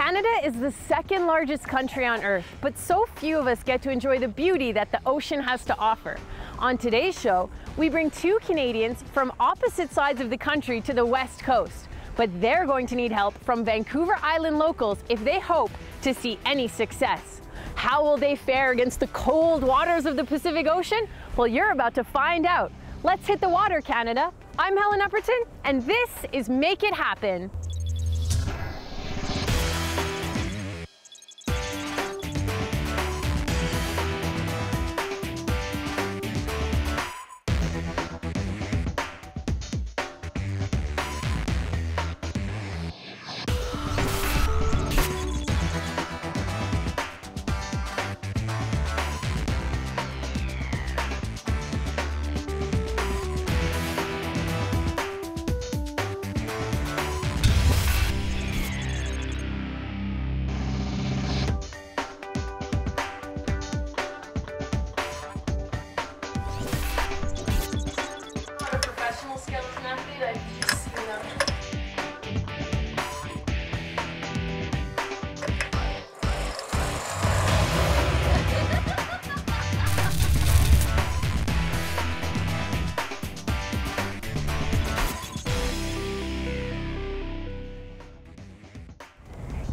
Canada is the second largest country on Earth, but so few of us get to enjoy the beauty that the ocean has to offer. On today's show, we bring two Canadians from opposite sides of the country to the West Coast, but they're going to need help from Vancouver Island locals if they hope to see any success. How will they fare against the cold waters of the Pacific Ocean? Well, you're about to find out. Let's hit the water, Canada. I'm Helen Upperton, and this is Make It Happen.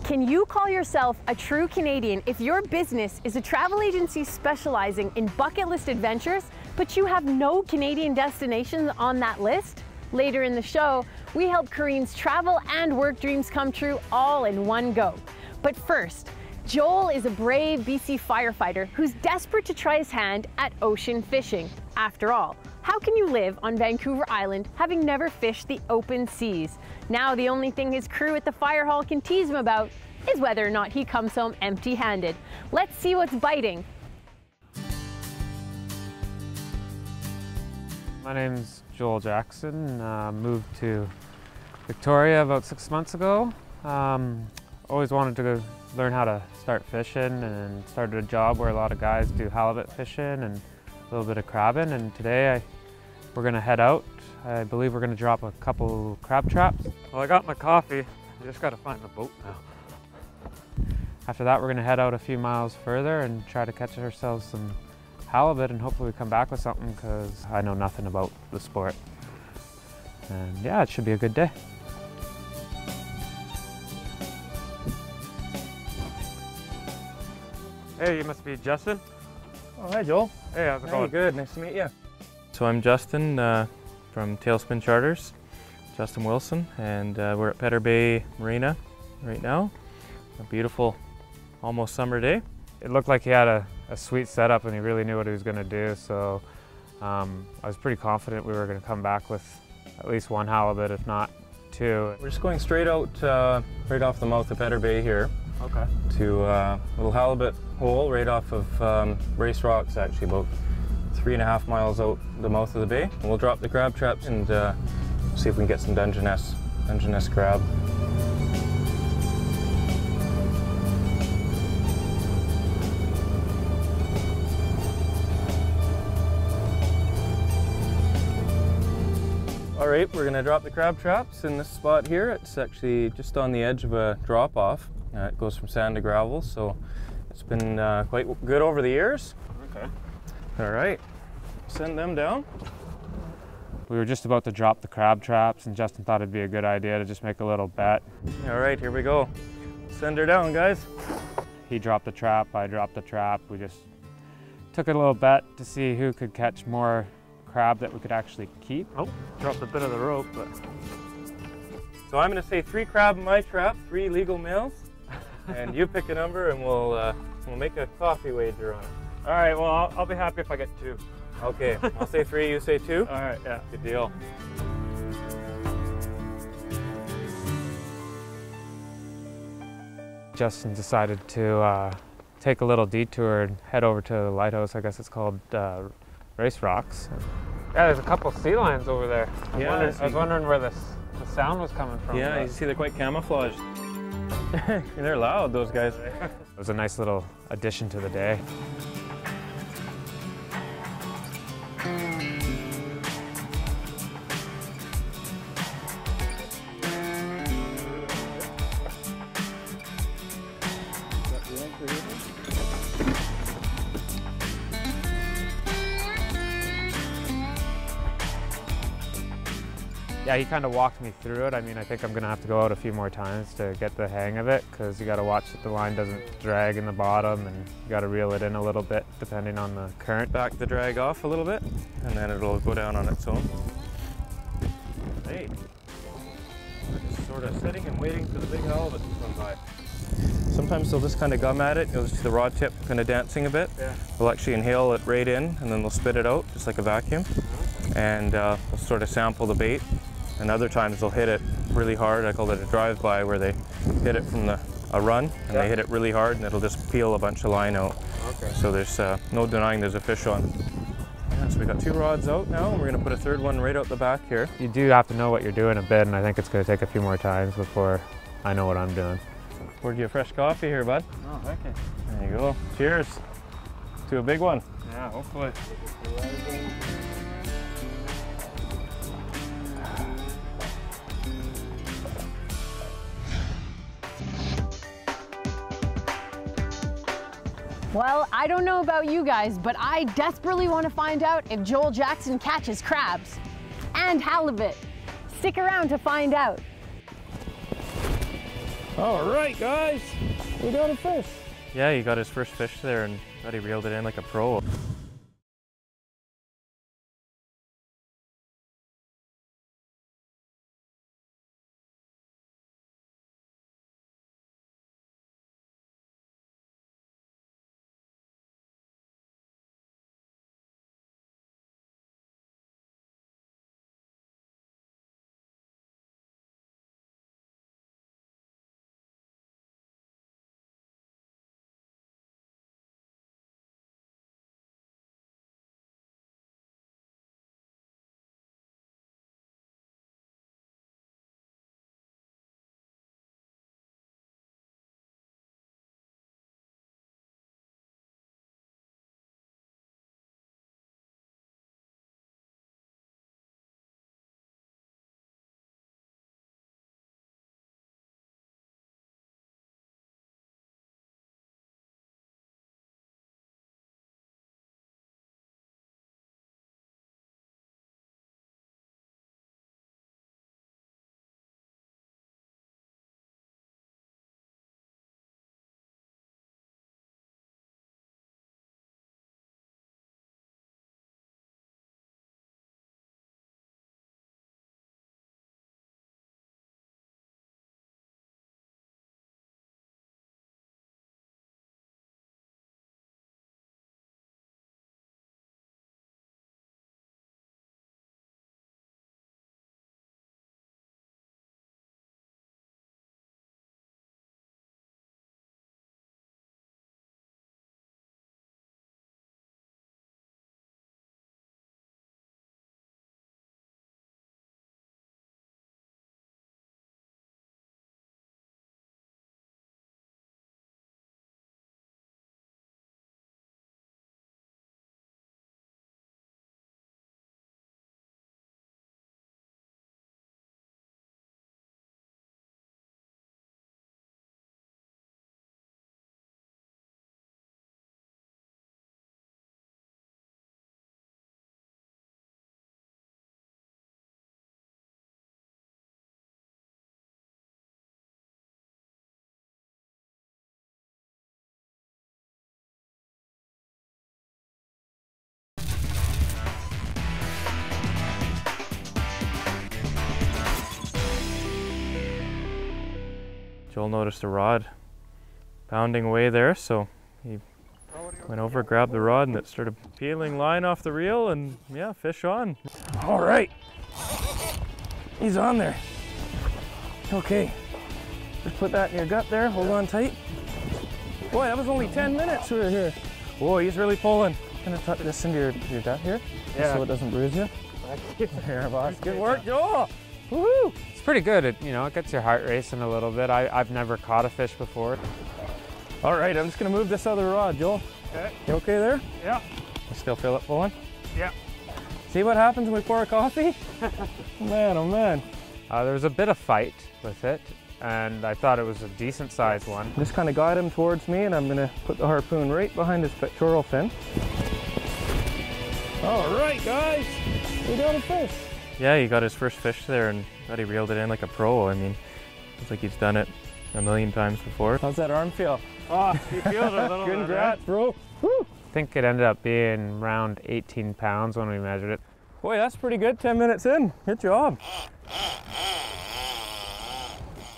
Can you call yourself a true Canadian if your business is a travel agency specializing in bucket list adventures, but you have no Canadian destinations on that list? Later in the show, we help Corinne's travel and work dreams come true all in one go. But first, Joel is a brave BC firefighter who's desperate to try his hand at ocean fishing. After all, how can you live on Vancouver Island having never fished the open seas? Now the only thing his crew at the fire hall can tease him about is whether or not he comes home empty-handed. Let's see what's biting. My name's Joel Jackson. Moved to Victoria about 6 months ago. Always wanted to learn how to start fishing and started a job where a lot of guys do halibut fishing and a little bit of crabbing, and today we're gonna head out. I believe we're gonna drop a couple crab traps. Well, I got my coffee. I just gotta find the boat now. After that, we're gonna head out a few miles further and try to catch ourselves some halibut, and hopefully we come back with something because I know nothing about the sport. And yeah, it should be a good day. Hey, you must be Justin? Oh, hi Joel. Hey, how's it going? Good, nice to meet you. So I'm Justin from Tailspin Charters, Justin Wilson, and we're at Petter Bay Marina right now. A beautiful, almost summer day. It looked like he had a sweet setup and he really knew what he was going to do, so I was pretty confident we were going to come back with at least one halibut, if not two. We're just going straight out right off the mouth of Petter Bay here. Okay. To a little halibut hole right off of Race Rocks, actually about 3.5 miles out the mouth of the bay. And we'll drop the crab traps and see if we can get some Dungeness crab. All right, we're gonna drop the crab traps in this spot here. It's actually just on the edge of a drop-off. It goes from sand to gravel, so it's been quite good over the years. Okay. All right, send them down. We were just about to drop the crab traps and Justin thought it'd be a good idea to just make a little bet. All right, here we go. Send her down, guys. He dropped the trap, I dropped the trap. We just took a little bet to see who could catch more crab that we could actually keep. Oh, dropped a bit of the rope, but. So I'm gonna say 3 crab in my trap, 3 legal males. And you pick a number and we'll make a coffee wager on it. All right, well, I'll be happy if I get 2. Okay, I'll say 3, you say 2? All right, yeah. Good deal. Justin decided to take a little detour and head over to the lighthouse. I guess it's called Race Rocks. Yeah, there's a couple sea lions over there. I was wondering where the sound was coming from. Yeah, you see they're quite camouflaged. They're loud, those guys. It was a nice little addition to the day. Yeah, he kind of walked me through it. I mean, I think I'm gonna have to go out a few more times to get the hang of it, because you gotta watch that the line doesn't drag in the bottom, and you gotta reel it in a little bit depending on the current. Back the drag off a little bit, and then it'll go down on its own. Hey, we're just sort of sitting and waiting for the big halibut to come by. Sometimes they'll just kind of gum at it. You'll see the rod tip kind of dancing a bit. Yeah. They'll actually inhale it right in, and then they'll spit it out, just like a vacuum. And they'll sort of sample the bait. And other times they'll hit it really hard. I call it a drive-by, where they hit it from a run, and they hit it really hard, and it'll just peel a bunch of line out. Okay. So there's no denying there's a fish on. Yeah, so we got 2 rods out now, and we're going to put a 3rd one right out the back here. You do have to know what you're doing a bit, and I think it's gonna take a few more times before I know what I'm doing. Poured you a fresh coffee here, bud. Oh, thank you. There you go. Cheers to a big one. Yeah, hopefully. Well, I don't know about you guys, but I desperately want to find out if Joel Jackson catches crabs and halibut. Stick around to find out. All right, guys, we got a fish. Yeah, he got his first fish there, and thought he reeled it in like a pro. Joel noticed a rod pounding away there, so he went over, grabbed the rod, and it started peeling line off the reel, and yeah, fish on. All right, he's on there. Okay, just put that in your gut there, hold on tight. Boy, that was only 10 minutes we were here. Whoa, he's really pulling. Gonna tuck this into your gut here, Yeah. so it doesn't bruise you. Here, boss. Good work, Joel. Woohoo! It's pretty good. It gets your heart racing a little bit. I've never caught a fish before. All right, I'm just gonna move this other rod, Joel. Okay. You okay there? Yeah. You still feel it pulling? Yeah. See what happens when we pour a coffee? Man, oh man. There was a bit of fight with it, and I thought it was a decent sized one. Just kind of guide him towards me, and I'm gonna put the harpoon right behind his pectoral fin. All right, guys, we got a fish. Yeah, he got his first fish there and thought he reeled it in like a pro. I mean, it's like he's done it a million times before. How's that arm feel? Oh, you feel it a little bit. Congrats, bro. Woo. I think it ended up being around 18 pounds when we measured it. Boy, that's pretty good 10 minutes in. Good job.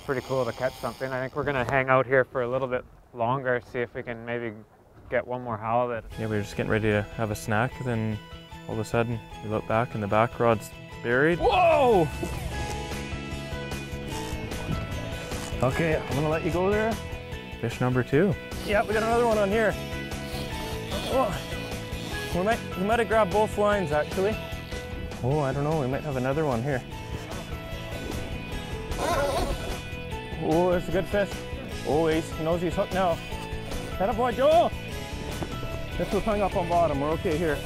Pretty cool to catch something. I think we're gonna hang out here for a little bit longer, see if we can maybe get one more halibut. Yeah, we were just getting ready to have a snack, then all of a sudden we look back and the back rod's buried. Whoa! Okay, I'm gonna let you go there. Fish number 2. Yeah, we got another one on here. Oh, we might have grabbed both lines actually. Oh, I don't know, we might have another one here. Oh, that's a good fish. Oh, he knows he's hooked now. Atta boy, Joel! This was hung up on bottom, we're okay here.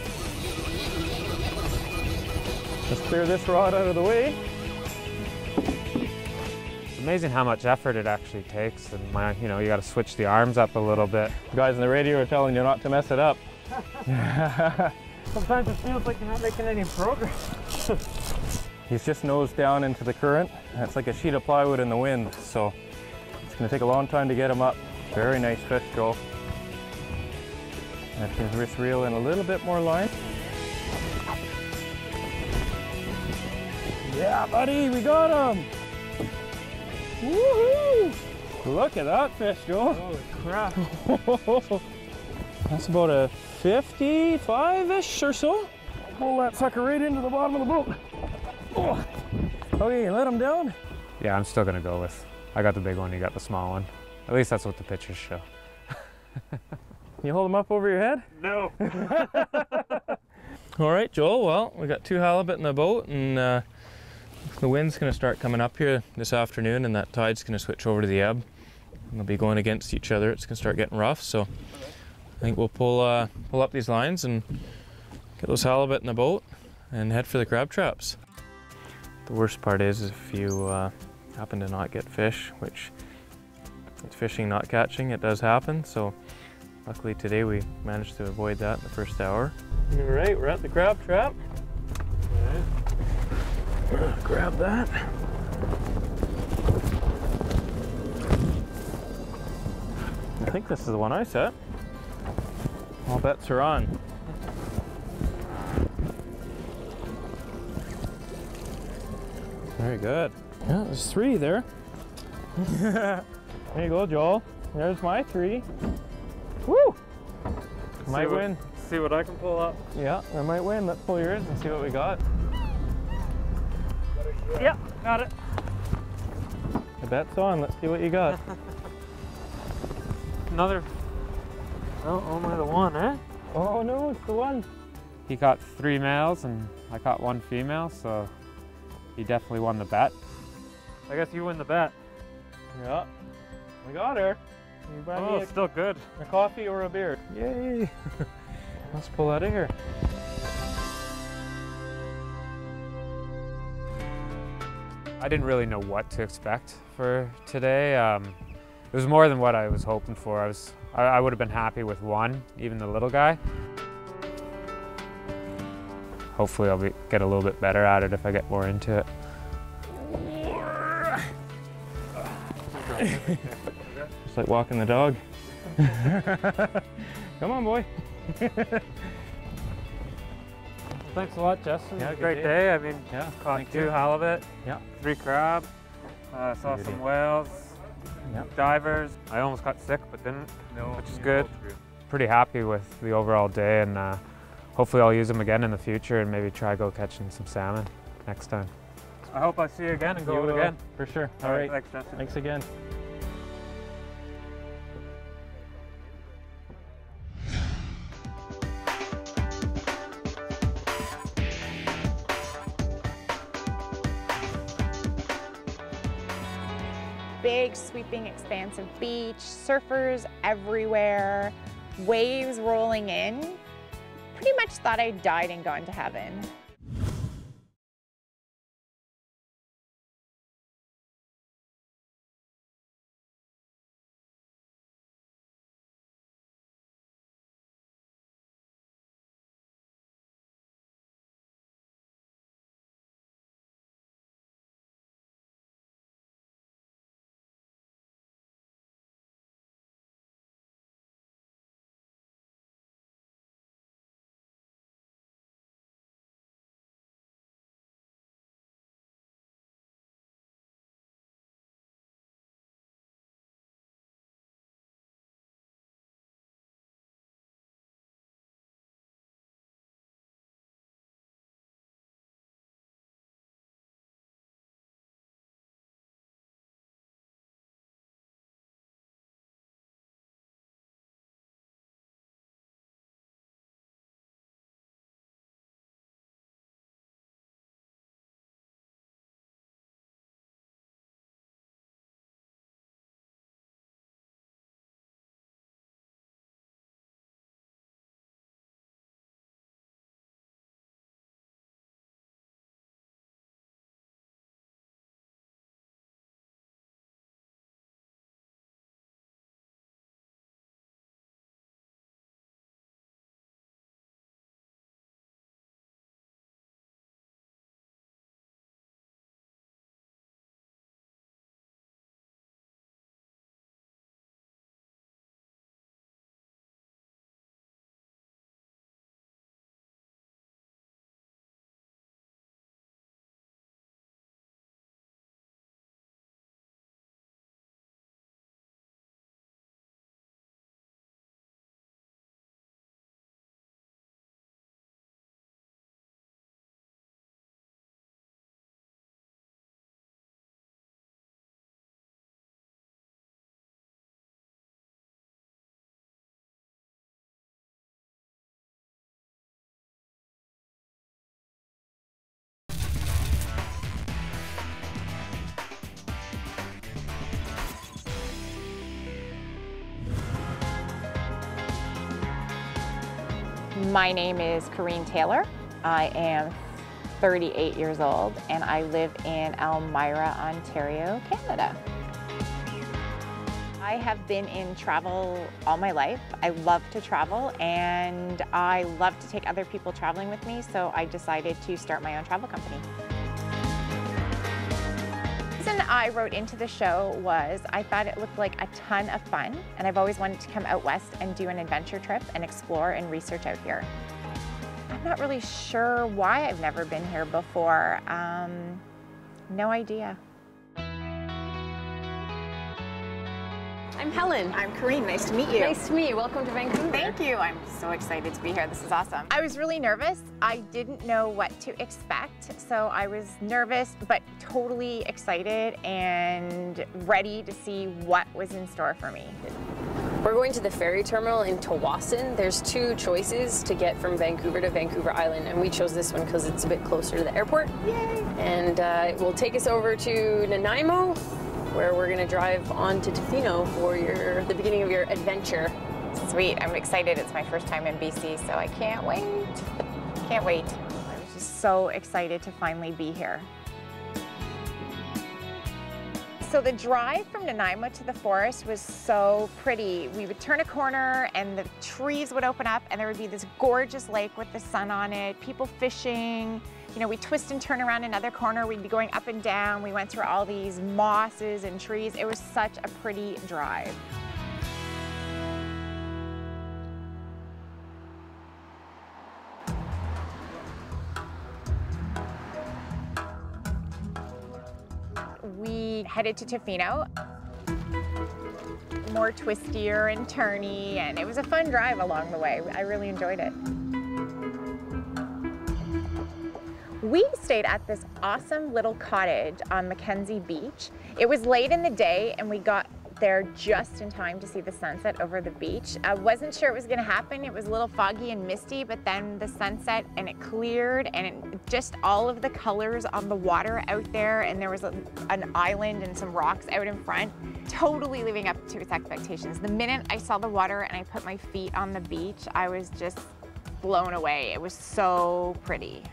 Let's clear this rod out of the way. It's amazing how much effort it actually takes, and you know, you got to switch the arms up a little bit. Guys on the radio are telling you not to mess it up. Sometimes it feels like you're not making any progress. He's just nose down into the current. It's like a sheet of plywood in the wind, so it's going to take a long time to get him up. Very nice fish, Joel. I can just reel in a little bit more line. Yeah, buddy, we got him! Woohoo! Look at that fish, Joel. Holy crap. That's about a 55-ish or so. Pull that sucker right into the bottom of the boat. Oh. Okay, let him down. Yeah, I'm still gonna go with, I got the big one, you got the small one. At least that's what the pictures show. You hold him up over your head? No. All right, Joel, well, we got 2 halibut in the boat, and the wind's gonna start coming up here this afternoon, and that tide's gonna switch over to the ebb. And they'll be going against each other. It's gonna start getting rough, so I think we'll pull up these lines and get those halibut in the boat and head for the crab traps. The worst part is if you happen to not get fish, which it's fishing, not catching, it does happen. So luckily today we managed to avoid that in the first hour. All right, we're at the crab trap. All right. We're gonna grab that. I think this is the one I set. All bets are on. Very good. Yeah, there's 3 there. There you go, Joel. There's my 3. Woo! Might win. See what I can pull up. Yeah, I might win. Let's pull yours and see what we got. Yep, got it. The bet's on. Let's see what you got. Another, oh, only the one, eh? Oh no, it's the one. He caught 3 males and I caught 1 female, so he definitely won the bet. I guess you win the bet. Yeah, we got her. You buy me still good. a coffee or a beer. Yay! Let's pull out of here. I didn't really know what to expect for today. It was more than what I was hoping for. I would have been happy with 1, even the little guy. Hopefully I'll get a little bit better at it if I get more into it. It's like walking the dog. Come on, boy. Thanks a lot, Justin. Yeah, It was a great day. I mean, Yeah, caught thank 2 you. halibut, Yeah. 3 crab, saw Beauty. some whales, Yeah. divers. I almost got sick, but didn't, which is good. Pretty happy with the overall day, and hopefully I'll use them again in the future and maybe try go catching some salmon next time. I hope I see you again and go out again. For sure. All right. Thanks, Justin. Thanks again. Big, sweeping, expansive beach, surfers everywhere, waves rolling in. Pretty much thought I died and gone to heaven. My name is Corrine Taylor. I am 38 years old and I live in Elmira, Ontario, Canada. I have been in travel all my life. I love to travel and I love to take other people traveling with me, so I decided to start my own travel company. The reason I wrote into the show was I thought it looked like a ton of fun, and I've always wanted to come out west and do an adventure trip and explore and research out here. I'm not really sure why I've never been here before. No idea. I'm Helen. I'm Corrine, nice to meet you. Nice to meet you. Welcome to Vancouver. Thank you. I'm so excited to be here. This is awesome. I was really nervous. I didn't know what to expect, so I was nervous but totally excited and ready to see what was in store for me. We're going to the ferry terminal in Tawasin. There's two choices to get from Vancouver to Vancouver Island, and we chose this one because it's a bit closer to the airport. Yay! And it will take us over to Nanaimo, where we're going to drive on to Tofino for the beginning of your adventure. Sweet, I'm excited. It's my first time in BC, so I can't wait. Can't wait. I was just so excited to finally be here. So the drive from Nanaimo to the forest was so pretty. We would turn a corner and the trees would open up and there would be this gorgeous lake with the sun on it, people fishing. You know, we twist and turn around another corner, we'd be going up and down. We went through all these mosses and trees. It was such a pretty drive. We headed to Tofino. More twistier and turny, and it was a fun drive along the way. I really enjoyed it. We stayed at this awesome little cottage on Mackenzie Beach. It was late in the day and we got there just in time to see the sunset over the beach. I wasn't sure it was gonna happen. It was a little foggy and misty, but then the sunset and it cleared and just all of the colors on the water out there, and there was an island and some rocks out in front, totally living up to its expectations. The minute I saw the water and I put my feet on the beach, I was just blown away. It was so pretty.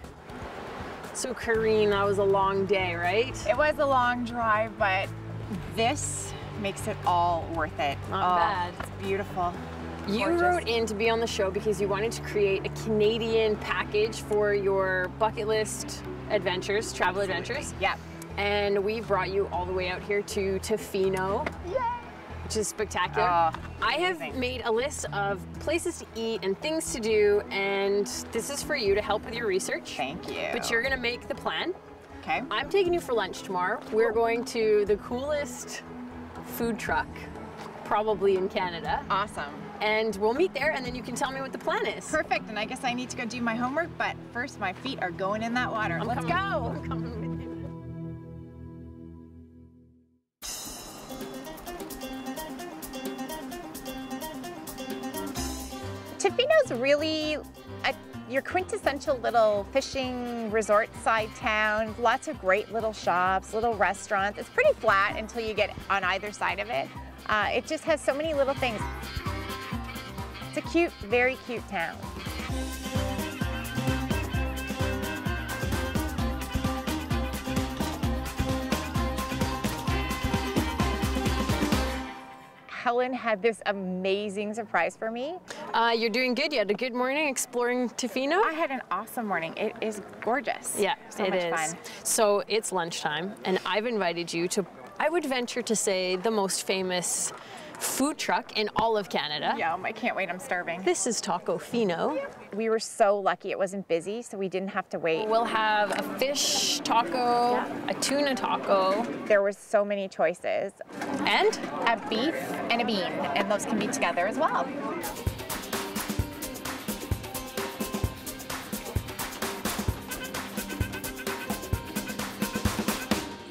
So Corrine, that was a long day, right? It was a long drive, but this makes it all worth it. Not bad. It's beautiful. You Gorgeous. wrote in to be on the show because you wanted to create a Canadian package for your bucket list adventures, travel adventures. Yep. And we brought you all the way out here to Tofino. Yay! Which is spectacular. I have made a list of places to eat and things to do, and this is for you to help with your research. Thank you. But you're gonna make the plan. Okay. I'm taking you for lunch tomorrow. We're going to the coolest food truck, probably in Canada. Awesome. And we'll meet there, and then you can tell me what the plan is. Perfect, and I guess I need to go do my homework, but first my feet are going in that water. Let's go. I'm coming with you. Tofino's really your quintessential little fishing resort side town. Lots of great little shops, little restaurants. It's pretty flat until you get on either side of it. It just has so many little things. It's a cute, very cute town. Helen had this amazing surprise for me. You're doing good. You had a good morning exploring Tofino. I had an awesome morning. It is gorgeous. Yeah, so it much is. Fun. So it's lunchtime, and I've invited you to, I would venture to say, the most famous food truck in all of Canada. Yum, I can't wait, I'm starving. This is Taco Fino. We were so lucky it wasn't busy, so we didn't have to wait. We'll have a fish taco, a tuna taco. There was so many choices. And? A beef and a bean, and those can be together as well.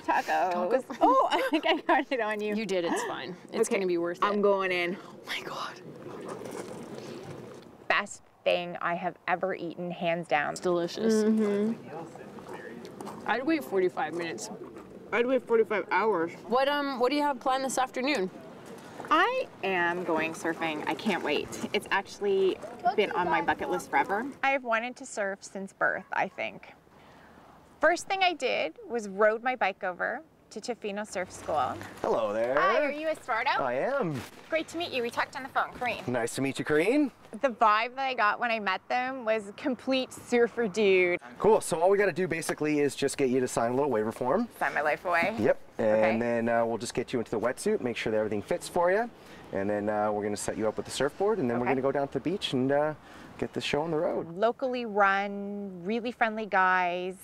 Tacos. Oh, I think I got it on you. You did, it's fine. It's Okay, gonna be worth it. I'm going in. Oh my God. Best thing I have ever eaten, hands down. It's delicious. I'd wait 45 minutes. I'd wait 45 hours. What do you have planned this afternoon? I I am going surfing. I can't wait. It's actually been on my bucket list forever. I've wanted to surf since birth, I think. First thing I did was rode my bike over to Tofino Surf School. Hello there. Hi, are you Esparto? I am. Great to meet you. We talked on the phone, Kareen. Nice to meet you, Kareen. The vibe that I got when I met them was complete surfer dude. Cool, so all we gotta do basically is just get you to sign a little waiver form. Sign my life away. Yep, and Okay. then we'll just get you into the wetsuit, make sure that everything fits for you, and then we're gonna set you up with the surfboard, and then we're Okay. gonna go down to the beach and get this show on the road. Locally run, really friendly guys,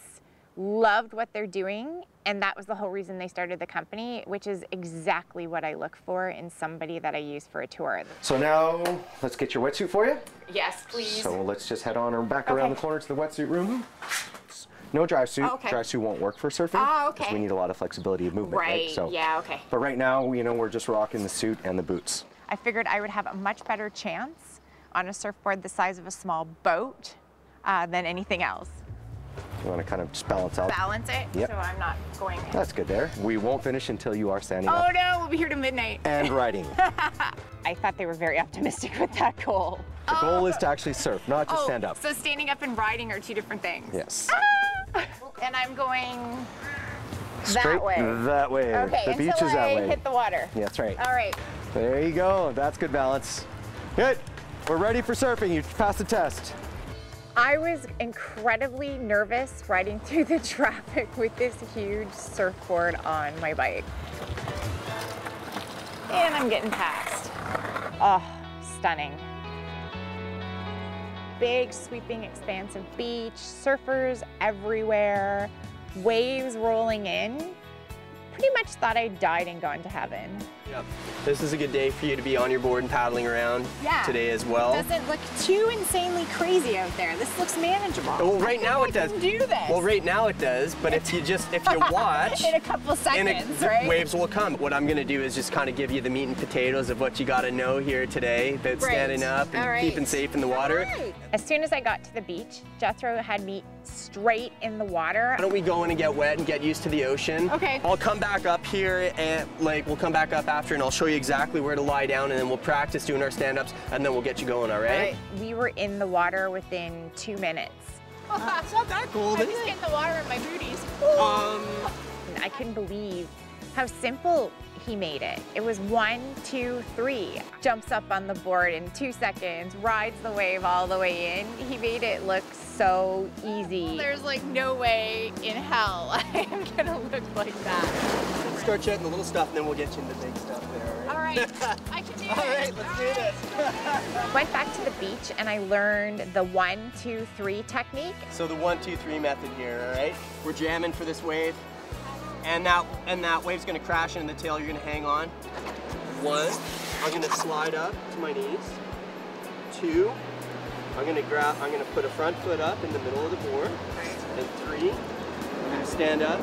loved what they're doing, and that was the whole reason they started the company, which is exactly what I look for in somebody that I use for a tour. So now, let's get your wetsuit for you. Yes, please. So let's just head on back around the corner to the wetsuit room. No dry suit. Oh, okay. Dry suit won't work for surfing. Oh, okay. Because we need a lot of flexibility of movement, right? Right, So, yeah, okay. But right now, you know, we're just rocking the suit and the boots. I figured I would have a much better chance on a surfboard the size of a small boat than anything else. You want to kind of just balance out. Balance it, Yep. so I'm not going. That's good there. We won't finish until you are standing Oh up no, we'll be here to midnight. and riding. I thought they were very optimistic with that goal. The goal is to actually surf, not just stand up. So standing up and riding are two different things. Yes. And I'm going Straight that way. That way. Okay, The beach until is that I way. hit the water. Yeah, that's right. All right. There you go. That's good balance. Good. We're ready for surfing. You passed the test. I was incredibly nervous riding through the traffic with this huge surfboard on my bike. And I'm getting past. Oh, stunning. Big, sweeping, expansive beach, surfers everywhere, waves rolling in. Pretty much thought I died and gone to heaven. Yep. This is a good day for you to be on your board and paddling around today as well. Doesn't look too insanely crazy out there. This looks manageable. Well, right now it does. I can do this. Well, right now it does, but if you watch, in a couple seconds, the right? waves will come. What I'm gonna do is just kind of give you the meat and potatoes of what you gotta know here today about standing up and keeping safe in the water. As soon as I got to the beach, Jethro had me straight in the water. Why don't we go in and get wet and get used to the ocean? Okay. I'll come back up here and we'll come back up after and I'll show you exactly where to lie down and then we'll practice doing our stand-ups and then we'll get you going, all right? We were in the water within 2 minutes. It's not that cold, I'm is just it? getting the water in my booties. I couldn't believe how simple he made it. It was 1, 2, 3. Jumps up on the board in 2 seconds, rides the wave all the way in. He made it look so easy. There's like no way in hell I am gonna look like that. Let's start chatting the little stuff and then we'll get you into the big stuff there, all right? All right, I can do it. All right, let's do this. Went back to the beach and I learned the 1, 2, 3 technique. So the 1, 2, 3 method here, all right? We're jamming for this wave. And that wave's gonna crash into the tail, you're gonna hang on. 1, I'm gonna slide up to my knees. 2, I'm gonna put a front foot up in the middle of the board. And 3, I'm gonna stand up.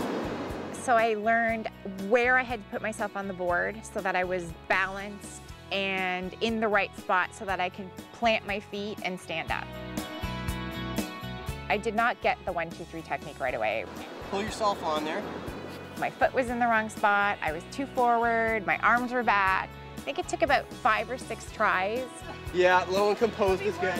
So I learned where I had to put myself on the board so that I was balanced and in the right spot so that I could plant my feet and stand up. I did not get the 1, 2, 3 technique right away. Pull yourself on there. My foot was in the wrong spot, I was too forward, my arms were back. I think it took about 5 or 6 tries. Yeah, low and composed is good.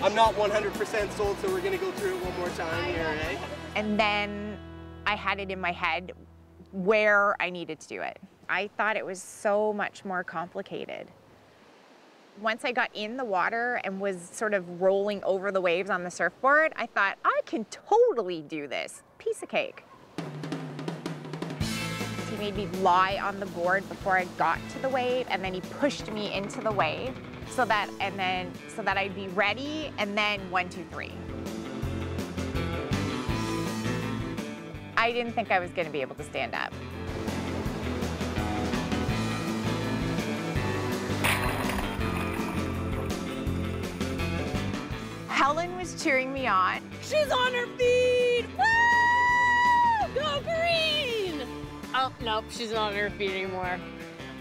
I'm not 100% sold, so we're gonna go through it one more time here, right? And then I had it in my head where I needed to do it. I thought it was so much more complicated. Once I got in the water and was sort of rolling over the waves on the surfboard, I thought, I can totally do this. Piece of cake. He made me lie on the board before I got to the wave, and then he pushed me into the wave so that I'd be ready, and then 1, 2, 3. I didn't think I was going to be able to stand up. Helen was cheering me on. She's on her feet! Woo! Go green! Oh, nope, she's not on her feet anymore.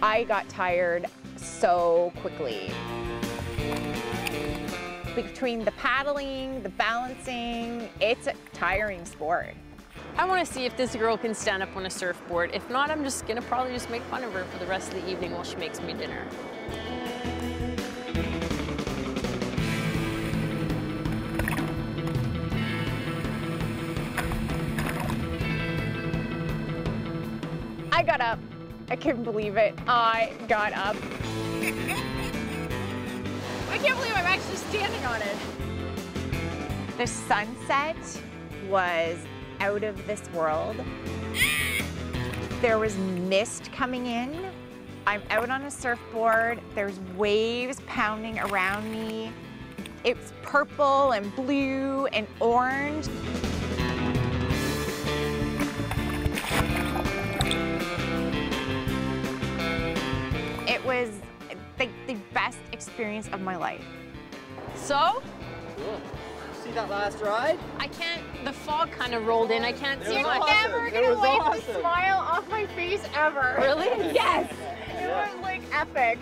I got tired so quickly. Between the paddling, the balancing, it's a tiring sport. I want to see if this girl can stand up on a surfboard. If not, I'm just gonna probably just make fun of her for the rest of the evening while she makes me dinner. I got up. I couldn't believe it. I got up. I can't believe I'm actually standing on it. The sunset was out of this world. There was mist coming in. I'm out on a surfboard. There's waves pounding around me. It's purple and blue and orange. It was the best experience of my life. So, Cool. See that last ride? I can't, the fog kind of rolled in. I can't see It was much. awesome. Never It gonna was wipe awesome. the smile off my face ever. Really? Yes. It was like epic.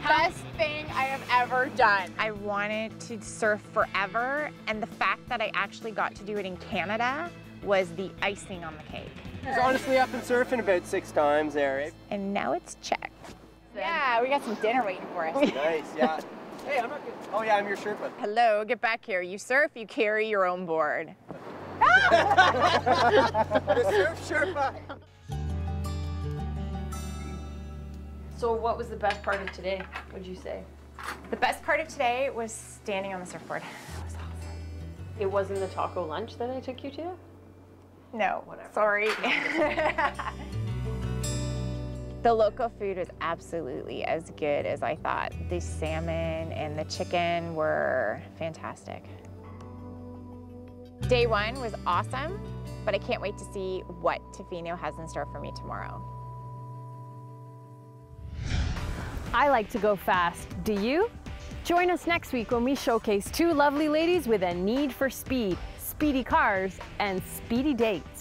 Best thing I have ever done. I wanted to surf forever, and the fact that I actually got to do it in Canada was the icing on the cake. I was honestly up and surfing about 6 times there, eh? And now it's checked. Yeah, we got some dinner waiting for us. Nice, yeah. Hey, I'm not good. Oh yeah, I'm your Sherpa. Hello, get back here. You surf, you carry your own board. The surf Sherpa. So what was the best part of today, would you say? The best part of today was standing on the surfboard. It was awesome. It wasn't the taco lunch that I took you to? No, sorry. The local food was absolutely as good as I thought. The salmon and the chicken were fantastic. Day one was awesome, but I can't wait to see what Tofino has in store for me tomorrow. I like to go fast. Do you? Join us next week when we showcase 2 lovely ladies with a need for speed, speedy cars, and speedy dates.